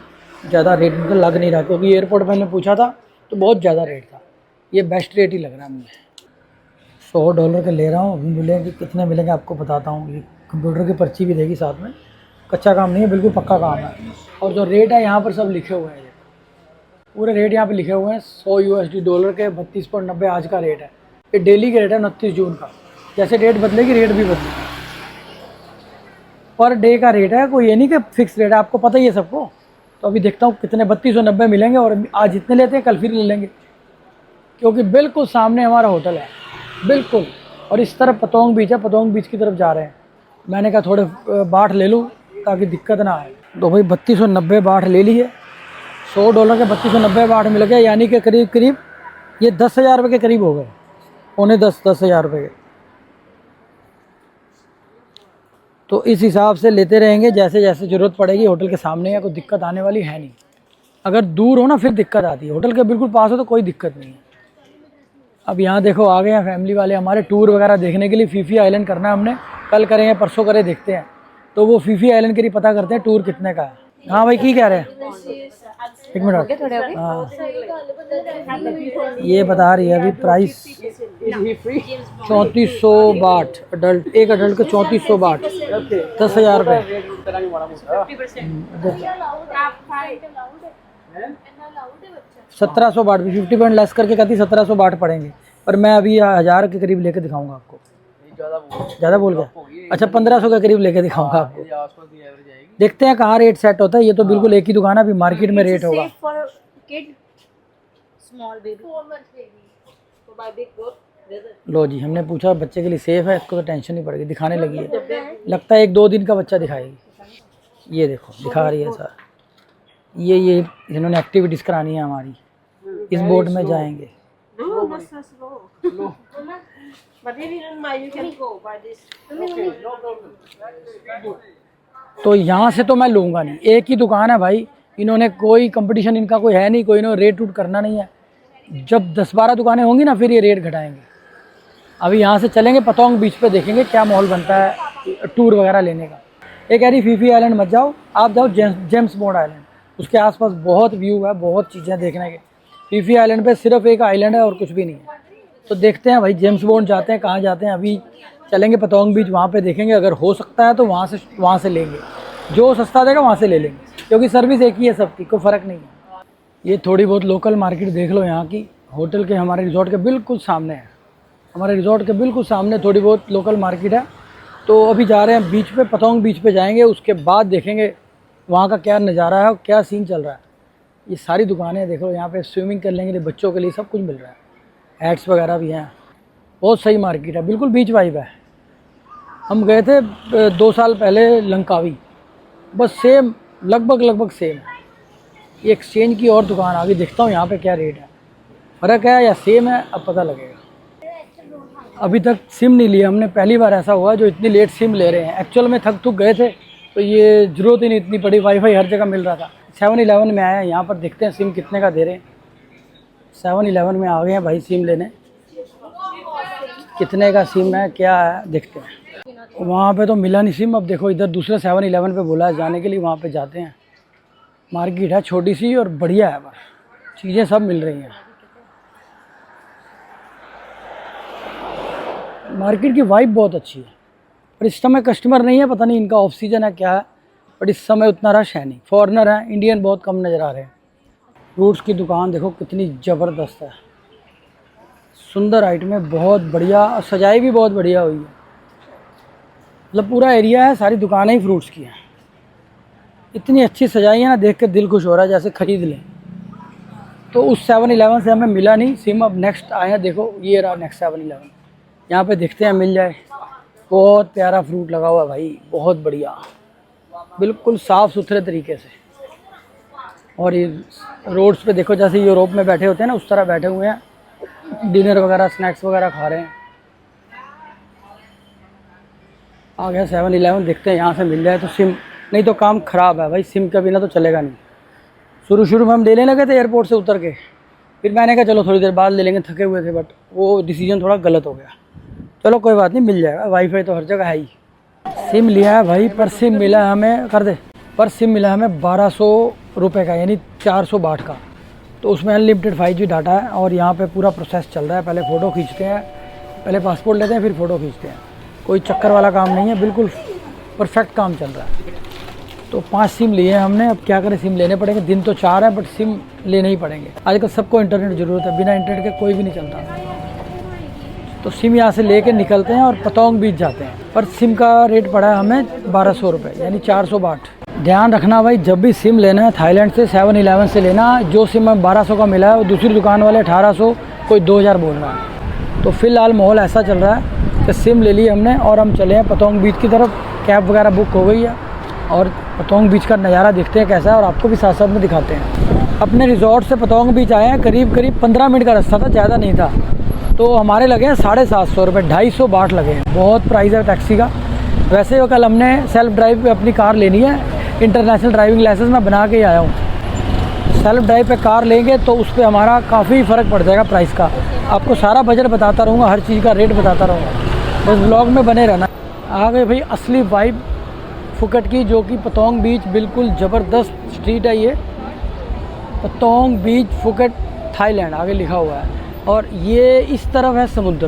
ज़्यादा रेट मुझे लग नहीं रहा, क्योंकि एयरपोर्ट मैंने पूछा था तो बहुत ज़्यादा रेट था। ये बेस्ट रेट ही लग रहा है मुझे। $100 के ले रहा हूँ। अभी मिलेंगे कितने मिलेंगे आपको बताता हूँ। ये कंप्यूटर की पर्ची भी देगी साथ में, कच्चा काम नहीं है, बिल्कुल पक्का काम है। और जो रेट है यहाँ पर सब लिखे हुए हैं, पूरे रेट यहाँ पे लिखे हुए हैं। $100 के 32.90 आज का रेट है। ये डेली का रेट है 29 जून का। जैसे डेट बदलेगी रेट भी बदलेगी, पर डे का रेट है, कोई ये नहीं कि फिक्स रेट है, आपको पता ही है सबको। तो अभी देखता हूँ कितने 3290 मिलेंगे, और आज जितने लेते हैं कल फिर ले लेंगे, क्योंकि बिल्कुल सामने हमारा होटल है बिल्कुल। और इस तरफ पतोंग बीच है, पतोंग बीच की तरफ जा रहे हैं। मैंने कहा थोड़े बाट ले लूँ ताकि दिक्कत ना आए। तो भाई 3290 बाट ले लिए। $100 के 3290 बाट मिल गए, यानी कि करीब करीब ये 10,000 रुपये के करीब हो गए, पौने 10,000 रुपये के। तो इस हिसाब से लेते रहेंगे, जैसे जैसे ज़रूरत पड़ेगी। होटल के सामने है, कोई दिक्कत आने वाली है नहीं। अगर दूर हो ना फिर दिक्कत आती है, होटल के बिल्कुल पास हो तो कोई दिक्कत नहीं है। अब यहाँ देखो आ गए हैं फैमिली वाले हमारे, टूर वगैरह देखने के लिए। फीफी आइलैंड करना है हमने, कल करें या परसों करें, देखते हैं। तो वो फीफी आइलैंड के लिए पता करते हैं टूर कितने का है। हाँ भाई, की कह रहे हैं? एक मिनट। हाँ, ये बता रही है अभी प्राइस 3400 बाट अडल्ट, एक अडल्ट को 3400 बाट, 10,000 रुपये। 1700 बाट भी 50% लेस करके कहती 1700 बाट पड़ेंगे, पर मैं अभी 1000 के करीब लेके दिखाऊंगा आपको। ज़्यादा बोल गया? अच्छा, 1500 के करीब लेके दिखाऊंगा आपको। देखते हैं कहाँ रेट सेट होता है। ये तो बिल्कुल एक ही दुकान है, अभी मार्केट में रेट होगा। लो जी, हमने पूछा बच्चे के लिए सेफ है, इसको तो टेंशन नहीं पड़ेगी। दिखाने लगी है, लगता है 1-2 दिन का बच्चा दिखाएगी। ये देखो दिखा रही है सर। ये इन्होंने एक्टिविटीज़ करानी है हमारी, इस बोट में जाएंगे। तो यहाँ से तो मैं लूँगा नहीं, एक ही दुकान है भाई। इन्होंने कोई कंपटीशन इनका कोई है नहीं, कोई इन्होंने रेट रूट करना नहीं है। जब 10-12 दुकानें होंगी ना फिर ये रेट घटाएंगे। अभी यहाँ से चलेंगे पतोंग बीच पे, देखेंगे क्या माहौल बनता है टूर वगैरह लेने का। ये कह रही फीफी आइलैंड मत जाओ, आप जाओ जेम्स बॉन्ड आइलैंड, उसके आसपास बहुत व्यू है, बहुत चीज़ें देखने के। फीफी आइलैंड पे सिर्फ एक आइलैंड है और कुछ भी नहीं है। तो देखते हैं भाई, जेम्स बॉन्ड जाते हैं, कहाँ जाते हैं। अभी चलेंगे पतोंग बीच, वहाँ पे देखेंगे, अगर हो सकता है तो वहाँ से लेंगे। जो सस्ता देगा वहाँ से ले लेंगे, क्योंकि सर्विस एक ही है सबकी, कोई फ़र्क नहीं है। ये थोड़ी बहुत लोकल मार्केट देख लो यहाँ की, होटल के हमारे रिजॉर्ट के बिल्कुल सामने है। हमारे रिजॉर्ट के बिल्कुल सामने थोड़ी बहुत लोकल मार्केट है। तो अभी जा रहे हैं बीच पे, पतोंग बीच पे जाएंगे, उसके बाद देखेंगे वहाँ का क्या नज़ारा है और क्या सीन चल रहा है। ये सारी दुकानें देखो, यहाँ पे स्विमिंग करने के लिए बच्चों के लिए सब कुछ मिल रहा है, हैट्स वगैरह भी हैं। बहुत सही मार्केट है, बिल्कुल बीच वाइब है। हम गए थे 2 साल पहले लंकावी, बस सेम लगभग सेम है। ये एक्सचेंज की और दुकान आ गई, देखता हूँ यहाँ पे क्या रेट है, फ़र्क है या सेम है, अब पता लगेगा। अभी तक सिम नहीं लिया हमने, पहली बार ऐसा हुआ जो इतनी लेट सिम ले रहे हैं। एक्चुअल में थक गए थे तो ये ज़रूरत ही नहीं इतनी पड़ी, वाईफाई हर जगह मिल रहा था। 7-Eleven में आया, यहाँ पर देखते हैं सिम कितने का दे रहे हैं। 7-Eleven में आ गए हैं भाई सिम लेने, कितने का सिम है क्या है देखते हैं। वहाँ पे तो मिला नहीं सिम। अब देखो इधर दूसरे 7-Eleven पे बोला है जाने के लिए, वहाँ पे जाते हैं। मार्केट है छोटी सी और बढ़िया है, बस चीज़ें सब मिल रही हैं। मार्केट की वाइब बहुत अच्छी है, पर इस समय कस्टमर नहीं है, पता नहीं इनका ऑफ सीजन है क्या है, बट इस समय उतना रश है नहीं। फॉरेनर हैं, इंडियन बहुत कम नज़र आ रहे हैं। फ्रूट्स की दुकान देखो कितनी ज़बरदस्त है, सुंदर आइटम है, बहुत बढ़िया, और सजाई भी बहुत बढ़िया हुई है। मतलब पूरा एरिया है, सारी दुकानें ही फ्रूट्स की हैं। इतनी अच्छी सजाई है ना, देख के दिल खुश हो रहा है जैसे ख़रीद लें। तो उस 7-Eleven से हमें मिला नहीं सिम। अब नेक्स्ट आए हैं, देखो ये रहा नेक्स्ट 7-Eleven, यहाँ पे देखते हैं मिल जाए। बहुत प्यारा फ्रूट लगा हुआ है भाई, बहुत बढ़िया, बिल्कुल साफ़ सुथरे तरीके से। और ये रोड्स पे देखो जैसे यूरोप में बैठे होते हैं ना, उस तरह बैठे हुए हैं, डिनर वगैरह स्नैक्स वगैरह खा रहे हैं। आ गया 7-Eleven, देखते हैं यहाँ से मिल जाए तो सिम, नहीं तो काम ख़राब है भाई, सिम के बिना तो चलेगा नहीं। शुरू में हम लेने लगे थे एयरपोर्ट से उतर के, फिर मैंने कहा चलो थोड़ी देर बाद ले लेंगे, थके हुए थे, बट वो डिसीजन थोड़ा गलत हो गया। चलो कोई बात नहीं, मिल जाएगा, वाईफाई तो हर जगह है ही। सिम लिया है भाई, पर सिम मिला है हमें, कर दे, पर सिम मिला है हमें 1200 रुपये का, यानी 400 बाट का। तो उसमें अनलिमिटेड 5G डाटा है और यहाँ पे पूरा प्रोसेस चल रहा है। पहले फ़ोटो खींचते हैं, पहले पासपोर्ट लेते हैं, फिर फ़ोटो खींचते हैं। कोई चक्कर वाला काम नहीं है, बिल्कुल परफेक्ट काम चल रहा है। तो 5 सिम लिए हैं हमने, अब क्या करें, सिम लेने पड़ेंगे। दिन तो 4 है, बट सिम लेने ही पड़ेंगे। आजकल सबको इंटरनेट की ज़रूरत है, बिना इंटरनेट के कोई भी नहीं चलता। तो सिम यहाँ से लेके निकलते हैं और पतोंग बीच जाते हैं। पर सिम का रेट पड़ा है हमें 1200 रुपये, यानी 400 बाट। ध्यान रखना भाई, जब भी सिम लेना है थाईलैंड से 7-11 से लेना। जो सिम हमें 1200 का मिला है वो दूसरी दुकान वाले 1800, कोई 2000 बोल रहा है। तो फ़िलहाल माहौल ऐसा चल रहा है कि सिम ले ली हमने और हम चले हैं पतोंग बीच की तरफ। कैब वगैरह बुक हो गई है और पतोंग बीच का नज़ारा देखते हैं कैसा है, और आपको भी साथ साथ में दिखाते हैं। अपने रिजॉर्ट से पतोंग बीच आए हैं, करीब 15 मिनट का रास्ता था, ज़्यादा नहीं था। तो हमारे लगे हैं 750 रुपये, 250 बाट लगे हैं। बहुत प्राइस है टैक्सी का। वैसे कल हमने सेल्फ ड्राइव पे अपनी कार लेनी है, इंटरनेशनल ड्राइविंग लाइसेंस मैं बना के ही आया हूँ। सेल्फ ड्राइव पे कार लेंगे तो उस पर हमारा काफ़ी फ़र्क पड़ जाएगा प्राइस का। आपको सारा बजट बताता रहूँगा, हर चीज़ का रेट बताता रहूँगा, बस ब्लॉग में बने रहना। आ गए भाई असली वाइब फुकेट की, जो कि पतोंग बीच, बिल्कुल ज़बरदस्त स्ट्रीट है ये, पतोंग बीच फुकेट थाईलैंड आगे लिखा हुआ है। और ये इस तरफ है समुद्र,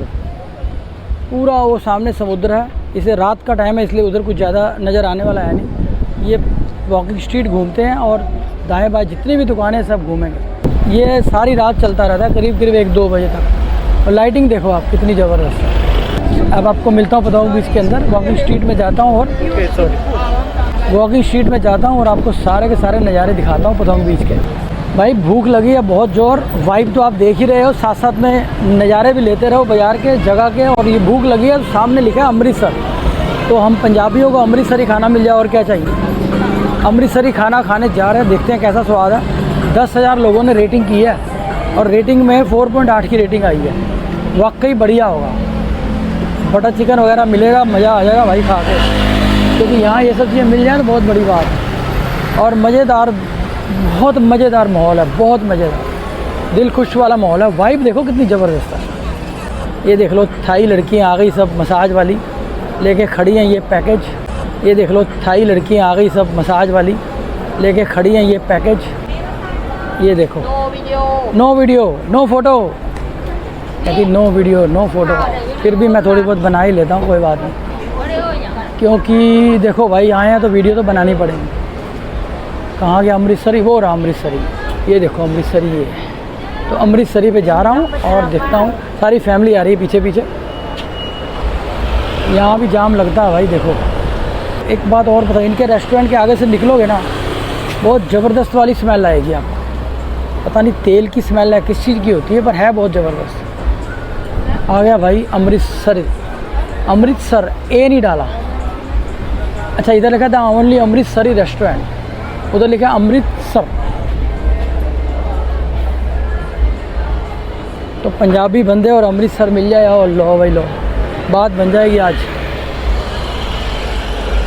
पूरा वो सामने समुद्र है। इसे रात का टाइम है इसलिए उधर कुछ ज़्यादा नज़र आने वाला है नहीं। ये वॉकिंग स्ट्रीट घूमते हैं और दाएं बाएं जितनी भी दुकानें सब घूमेंगे। ये सारी रात चलता रहता है, करीब 1-2 बजे तक। और लाइटिंग देखो आप कितनी ज़बरदस्त है। अब आपको मिलता हूँ पतोंग बीच के अंदर, वॉकिंग स्ट्रीट में जाता हूँ और वॉकिंग स्ट्रीट में जाता हूँ और आपको सारे के सारे नज़ारे दिखाता हूँ पतोंग बीच के। भाई भूख लगी है बहुत ज़ोर, वाइब तो आप देख ही रहे हो, साथ साथ में नज़ारे भी लेते रहो बाज़ार के, जगह के। और ये भूख लगी है, सामने लिखा है अमृतसर। तो हम पंजाबियों को अमृतसरी खाना मिल जाए और क्या चाहिए। अमृतसरी खाना खाने जा रहे हैं, देखते हैं कैसा स्वाद है। 10,000 लोगों ने रेटिंग की है और रेटिंग में 4.8 की रेटिंग आई है। वाकई बढ़िया होगा। बटर चिकन वगैरह मिलेगा, मज़ा आ जाएगा भाई खा के, क्योंकि यहाँ ये सब चीज़ें मिल जाए तो बहुत बड़ी बात है। और मज़ेदार, बहुत मज़ेदार माहौल है, बहुत मज़ेदार, दिल खुश वाला माहौल है। वाइब देखो कितनी ज़बरदस्त है। ये देख लो थाई लड़कियाँ आ गई सब मसाज वाली लेके खड़ी हैं, ये पैकेज। ये देख लो थाई लड़कियाँ आ गई सब मसाज वाली लेके खड़ी हैं, ये पैकेज। ये देखो, नो वीडियो नो फ़ोटो, कहती नो वीडियो नो फ़ोटो। फिर भी मैं थोड़ी बहुत बना ही लेता हूँ, कोई बात नहीं, क्योंकि देखो भाई आए हैं तो वीडियो तो बनानी पड़ेगी। कहाँ गया अमृतसरी, वो रहा अमृतसरी। ये देखो अमृतसरी, ये तो अमृतसरी पे जा रहा हूँ और देखता हूँ। सारी फैमिली आ रही है पीछे पीछे। यहाँ भी जाम लगता है भाई। देखो एक बात और पता, इनके रेस्टोरेंट के आगे से निकलोगे ना, बहुत ज़बरदस्त वाली स्मेल आएगी आपको। पता नहीं तेल की स्मेल है, किस चीज़ की होती है, पर है बहुत ज़बरदस्त। आ गया भाई अमृतसर, अमृतसर ए नहीं डाला। अच्छा इधर लिखा था ओनली अमृतसरी रेस्टोरेंट, उधर लिखा अमृतसर। तो पंजाबी बंदे और अमृतसर मिल जाए और लो भाई लो, बात बन जाएगी आज।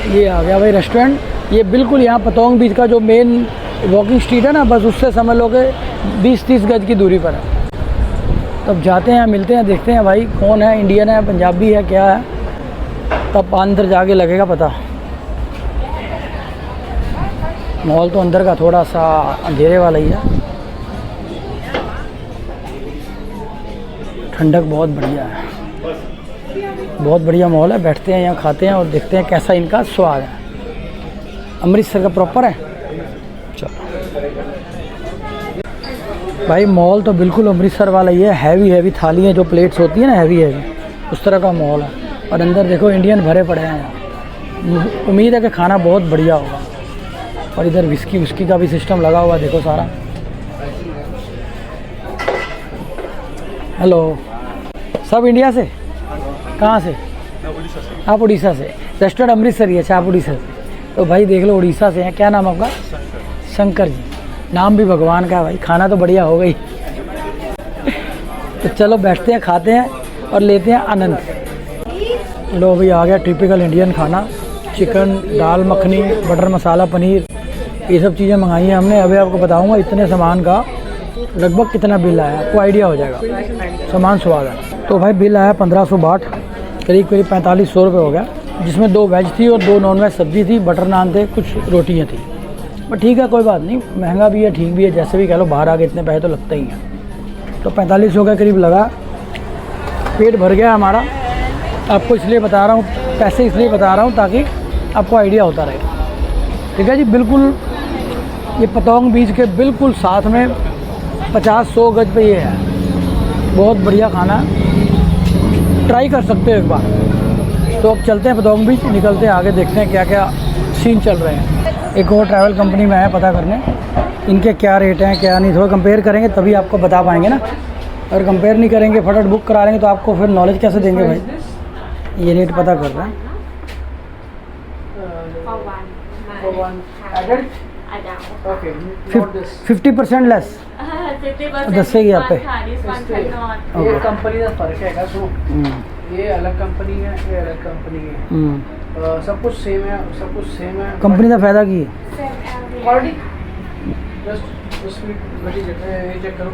ये आ गया भाई रेस्टोरेंट। ये बिल्कुल यहाँ पतोंग बीच का जो मेन वॉकिंग स्ट्रीट है ना, बस उससे समझ लो कि 20-30 गज की दूरी पर है। तब जाते हैं, मिलते हैं, देखते हैं भाई कौन है, इंडियन है, पंजाबी है, क्या है, तब अंदर जाके लगेगा पता। मॉल तो अंदर का थोड़ा सा अंधेरे वाला ही है। ठंडक बहुत बढ़िया है, बहुत बढ़िया मॉल है। बैठते हैं यहाँ, खाते हैं और देखते हैं कैसा इनका स्वाद है। अमृतसर का प्रॉपर है। चलो भाई मॉल तो बिल्कुल अमृतसर वाला ही है। हैवी थालियाँ जो प्लेट्स होती है ना, हैवी उस तरह का मॉल है। और अंदर देखो इंडियन भरे पड़े हैं यहाँ। उम्मीद है कि खाना बहुत बढ़िया होगा। और इधर विस्की का भी सिस्टम लगा हुआ, देखो सारा। हेलो, सब इंडिया से? कहाँ से? आप उड़ीसा से। रेस्टोरेंट अमृतसर ही है। अच्छा आप उड़ीसा से, तो भाई देख लो उड़ीसा से हैं। क्या नाम आपका? शंकर जी। नाम भी भगवान का है भाई। खाना तो बढ़िया हो गई। तो चलो बैठते हैं, खाते हैं और लेते हैं आनंद। लो भाई आ गया टिपिकल इंडियन खाना। चिकन, दाल मखनी, बटर मसाला पनीर, ये सब चीज़ें मंगाई हैं हमने। अभी आपको बताऊंगा इतने सामान का लगभग कितना बिल आया आपको आइडिया हो जाएगा, सामान स्वाद है। तो भाई बिल आया 1562, करीब 4500 रुपये हो गया, जिसमें 2 वेज थी और 2 नॉन वेज सब्जी थी, बटर नान थे, कुछ रोटियाँ थी। बट ठीक है, कोई बात नहीं, महंगा भी है, ठीक भी है, जैसे भी कह लो, बाहर आके इतने पैसे तो लगते ही हैं। तो 4500 के करीब लगा, पेट भर गया हमारा। आपको इसलिए बता रहा हूँ, पैसे इसलिए बता रहा हूँ ताकि आपको आइडिया होता रहे। ठीक है जी, बिल्कुल ये पतोंग बीच के बिल्कुल साथ में 50-100 गज पे ये है। बहुत बढ़िया खाना, ट्राई कर सकते हो एक बार। तो अब चलते हैं पतोंग बीच, निकलते हैं आगे, देखते हैं क्या क्या सीन चल रहे हैं। एक और ट्रैवल कंपनी में आया पता करने, इनके क्या रेट हैं क्या नहीं, थोड़ा कंपेयर करेंगे तभी आपको बता पाएंगे ना। अगर कंपेयर नहीं करेंगे, फटाफट बुक करा लेंगे तो आपको फिर नॉलेज कैसे देंगे भाई। ये रेट पता कर रहे हैं। 50% लेस दसेगी आप पे। ये कंपनी का फर्क है सो ये अलग कंपनी है, ये अलग कंपनी है। सब कुछ सेम है, सब कुछ सेम है। कंपनी का फायदा की क्वालिटी जस्ट स्पीड बड़ी जगह ये चेक करो,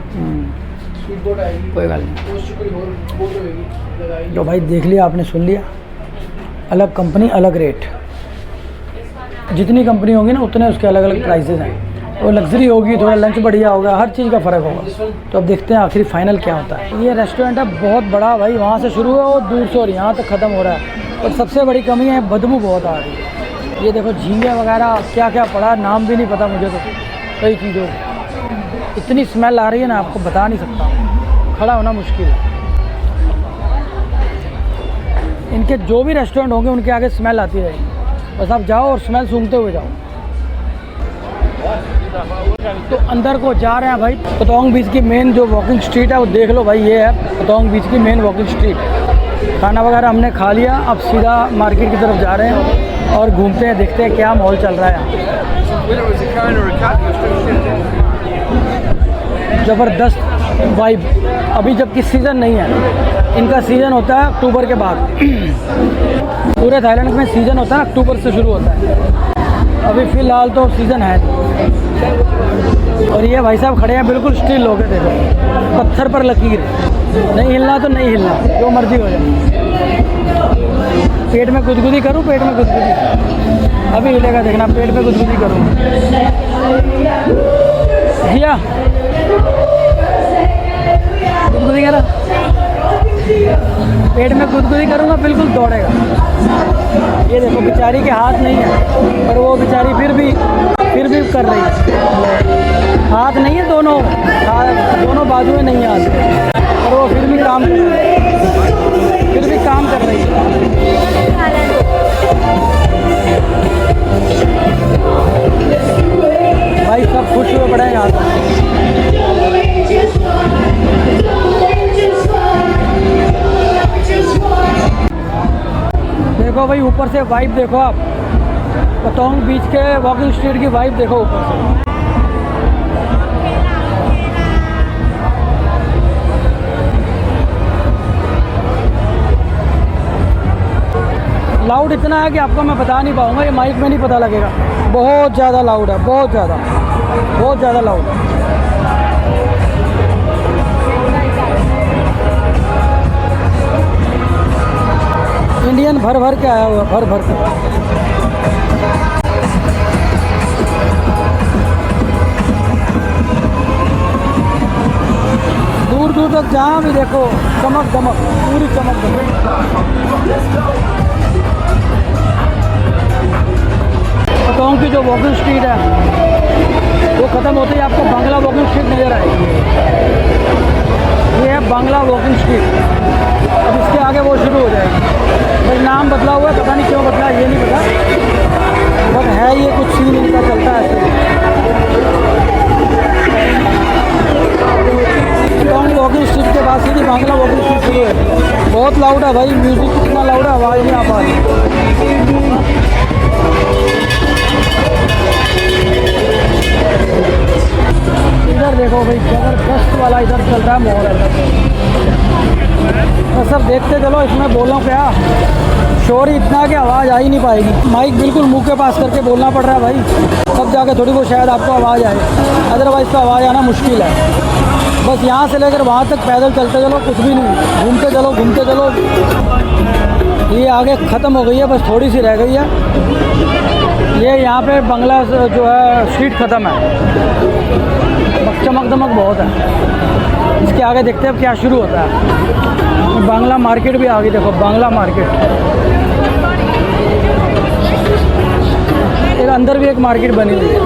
स्पीड बोर्ड आएगी, कोई बात नहीं। पोस्ट कोई और बोर्ड होगी लगाई। जो भाई देख लिया आपने, सुन लिया, अलग कंपनी अलग रेट। जितनी कंपनी होगी ना उतने उसके अलग अलग प्राइसेस हैं। वो लग्जरी होगी, थोड़ा लंच बढ़िया होगा, हर चीज़ का फ़र्क होगा। तो अब देखते हैं आखिरी फाइनल क्या होता है। ये रेस्टोरेंट है बहुत बड़ा भाई, वहाँ से शुरू है और दूर से और यहाँ तक ख़त्म हो रहा है। और सबसे बड़ी कमी है बदबू बहुत आ रही है। ये देखो झींगे वगैरह क्या क्या पड़ा, नाम भी नहीं पता मुझे तो कई चीज़ों की। इतनी स्मेल आ रही है ना, आपको बता नहीं सकता, खड़ा होना मुश्किल है। इनके जो भी रेस्टोरेंट होंगे उनके आगे स्मेल आती रहेगी, बस आप जाओ और स्मेल सूंघते हुए जाओ। तो अंदर को जा रहे हैं भाई। पतोंग बीच की मेन जो वॉकिंग स्ट्रीट है वो देख लो भाई, ये है पतोंग बीच की मेन वॉकिंग स्ट्रीट। खाना वगैरह हमने खा लिया, अब सीधा मार्केट की तरफ जा रहे हैं और घूमते हैं, देखते हैं क्या माहौल चल रहा है। ज़बरदस्त वाइब। अभी जबकि सीज़न नहीं है, इनका सीज़न होता है अक्टूबर के बाद। पूरे थाईलैंड में सीज़न होता है अक्टूबर से शुरू होता है। अभी फ़िलहाल तो सीज़न है नहीं। और ये भाई साहब खड़े हैं बिल्कुल स्टिल हो गए, देखो पत्थर पर लकीर, नहीं हिलना तो नहीं हिलना, जो मर्जी हो जाए। पेट में गुदगुदी करूँ, पेट में गुदगुदी अभी हिलेगा, देखना पेट में गुदगुदी करूँ। जिया गुदगुदी करा, पेट में गुदगुदी करूँगा बिल्कुल दौड़ेगा। ये देखो बेचारी के हाथ नहीं है, पर वो बेचारी फिर भी कर रही है। हाथ नहीं है, दोनों बाजुएं नहीं है हाथ, पर वो फिर भी काम कर रही है, भाई सब खुश हुए पड़े हैं यहाँ। देखो भाई ऊपर से वाइब देखो आप, पतोंग बीच के वॉकिंग स्ट्रीट की वाइब देखो ऊपर से। लाउड इतना है कि आपको मैं बता नहीं पाऊंगा, ये माइक में नहीं पता लगेगा। बहुत ज़्यादा लाउड है, बहुत ज़्यादा लाउड है। इंडियन भर भर के आया हुआ, भर भर के। दूर दूर तक जहाँ भी देखो चमक दमक, पूरी चमक दमक। पतोंग की जो वॉकिंग स्ट्रीट है वो ख़त्म होते ही आपको बांग्ला वॉकिंग स्ट्रीट नज़र आएगी। ये है बांग्ला वॉकिंग स्ट्रीट। अब इसके आगे वो शुरू हो जाएगी। भाई नाम बदला हुआ है, पता नहीं क्यों बदला, ये नहीं पता, बट है ये कुछ सीन इनका चलता है। पतोंग वॉकिंग स्ट्रीट के बाद सीधी बांग्ला वॉकिंग स्ट्रीट शुरू है। बहुत लाउड है भाई, म्यूज़िक इतना लाउड है, आवाज़ नहीं आ पा रही। इधर देखो भाई, जबरदस्त वाला इधर चल रहा है माहौल है। तो सब देखते चलो, इसमें बोलो क्या, शोर इतना कि आवाज़ आ ही नहीं पाएगी। माइक बिल्कुल मुंह के पास करके बोलना पड़ रहा है भाई, तब जाके थोड़ी बहुत शायद आपको आवाज़ आए, अदरवाइज़ तो आवाज़ आना मुश्किल है। बस यहाँ से लेकर वहाँ तक पैदल चलते चलो, कुछ भी नहीं, घूमते चलो घूमते चलो। ये आगे ख़त्म हो गई है, बस थोड़ी सी रह गई है। ये यहाँ पे बंगला जो है स्ट्रीट ख़त्म है, चमक दमक बहुत है। इसके आगे देखते हैं अब क्या शुरू होता है। बांग्ला मार्केट भी आ गई, देखो बांग्ला मार्केट। एक अंदर भी एक मार्केट बनी हुई है,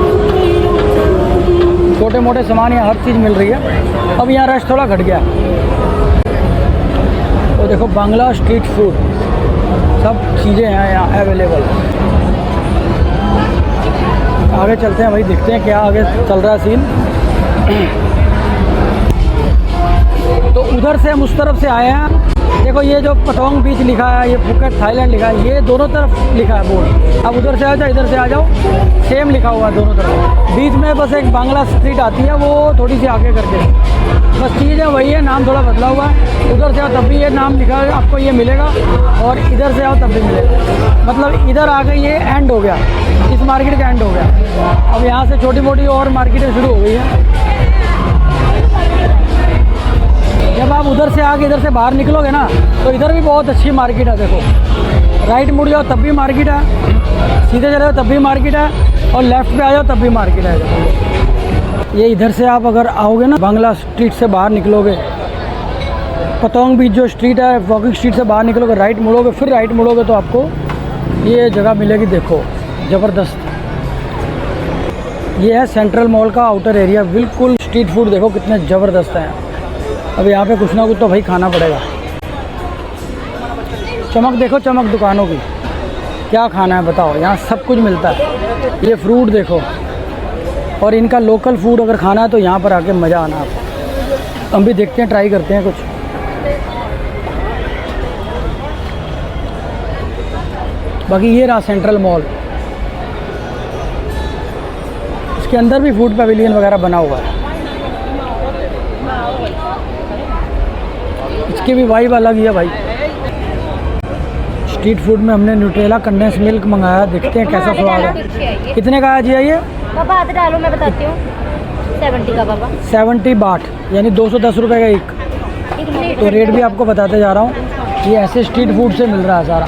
छोटे मोटे सामान यहाँ हर चीज़ मिल रही है। अब यहाँ रश थोड़ा घट गया। तो देखो बांग्ला स्ट्रीट फूड, सब चीज़ें हैं यहाँ अवेलेबल। आगे चलते हैं भाई, देखते हैं क्या आगे चल रहा है सीन। तो उधर से हम उस तरफ से आए हैं। देखो ये जो पतोंग बीच लिखा है, ये फुकेट थाईलैंड लिखा है, ये दोनों तरफ लिखा है बोर्ड। अब उधर से आ जाओ, इधर से आ जाओ, सेम लिखा हुआ है दोनों तरफ। बीच में बस एक बांग्ला स्ट्रीट आती है, वो थोड़ी सी आगे करके, बस चीज़ें वही है, नाम थोड़ा बदला हुआ है। उधर से आओ तब भी ये नाम लिखा है, आपको ये मिलेगा, और इधर से आओ तब भी मिलेगा। मतलब इधर आके ये एंड हो गया, इस मार्केट का एंड हो गया। अब यहाँ से छोटी मोटी और मार्केटें शुरू हो गई हैं। जब आप उधर से आके इधर से बाहर निकलोगे ना, तो इधर भी बहुत अच्छी मार्केट है। देखो राइट मुड़ जाओ तब भी मार्केट है, सीधे चले जाओ तब भी मार्केट है, और लेफ़्ट पे आ जाओ तब भी मार्केट है। देखो ये इधर से आप अगर आओगे ना, बांग्ला स्ट्रीट से बाहर निकलोगे, पतोंग बीच जो स्ट्रीट है, वॉकिंग स्ट्रीट से बाहर निकलोगे, राइट मुड़ोगे, फिर राइट मुड़ोगे तो आपको ये जगह मिलेगी। देखो ज़बरदस्त, ये है सेंट्रल मॉल का आउटर एरिया। बिल्कुल स्ट्रीट फूड देखो कितने ज़बरदस्त हैं। अब यहाँ पे कुछ ना कुछ तो भाई खाना पड़ेगा। चमक देखो, चमक दुकानों की, क्या खाना है बताओ, यहाँ सब कुछ मिलता है। ये फ्रूट देखो, और इनका लोकल फूड अगर खाना है तो यहाँ पर आके मज़ा आना आपको। हम भी देखते हैं, ट्राई करते हैं कुछ। बाकी ये रहा सेंट्रल मॉल, इसके अंदर भी फूड पैविलियन वगैरह बना हुआ है। इसकी भी वाइब अलग ही है भाई। स्ट्रीट फूड में हमने न्यूट्रेला कंडेंस मिल्क मंगाया, देखते हैं कैसा स्वाद है। कितने का है जी ये? पापा आधे डालो, मैं बताती हूँ। 70 का पापा। 70 बाट, यानी 210 रुपये का एक। तो रेट भी आपको बताते जा रहा हूँ। ये ऐसे स्ट्रीट फूड से मिल रहा है सारा,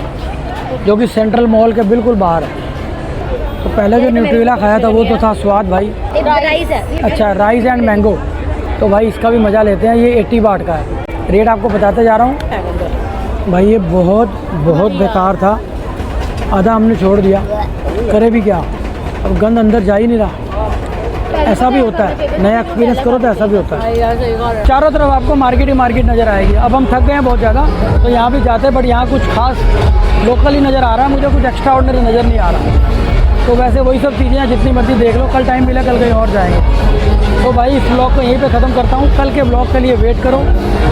जो कि सेंट्रल मॉल के बिल्कुल बाहर है। तो पहले जो न्यूट्रेला खाया था वो तो था स्वाद भाई। राइस है। अच्छा, राइस एंड मैंगो, तो भाई इसका भी मज़ा लेते हैं। ये 80 बाट का है। रेट आपको बताते जा रहा हूँ भाई। ये बहुत बहुत बेकार था, आधा हमने छोड़ दिया, करे भी क्या, अब गंद अंदर जा ही नहीं रहा। ऐसा भी होता है, नया एक्सपीरियंस करो तो ऐसा भी होता है। चारों तरफ आपको मार्केट ही मार्केट नज़र आएगी। अब हम थक गए हैं बहुत ज़्यादा, तो यहाँ भी जाते हैं, बट यहाँ कुछ खास लोकल ही नज़र आ रहा है मुझे, कुछ एक्स्ट्रा ऑर्डिनरी नज़र नहीं आ रहा। तो वैसे वही सब चीज़ें हैं, जितनी मर्जी देख लो। कल टाइम मिला, कल कहीं और जाएंगे। तो भाई इस ब्लॉग को यहीं पे ख़त्म करता हूँ। कल के ब्लॉग के लिए वेट करो,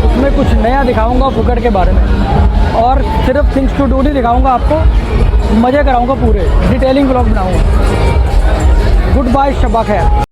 उसमें कुछ नया दिखाऊंगा फुकट के बारे में, और सिर्फ थिंग्स टू डू नहीं दिखाऊंगा आपको, मज़े कराऊंगा, पूरे डिटेलिंग ब्लॉग बनाऊंगा। गुड बाय, शबा खैर।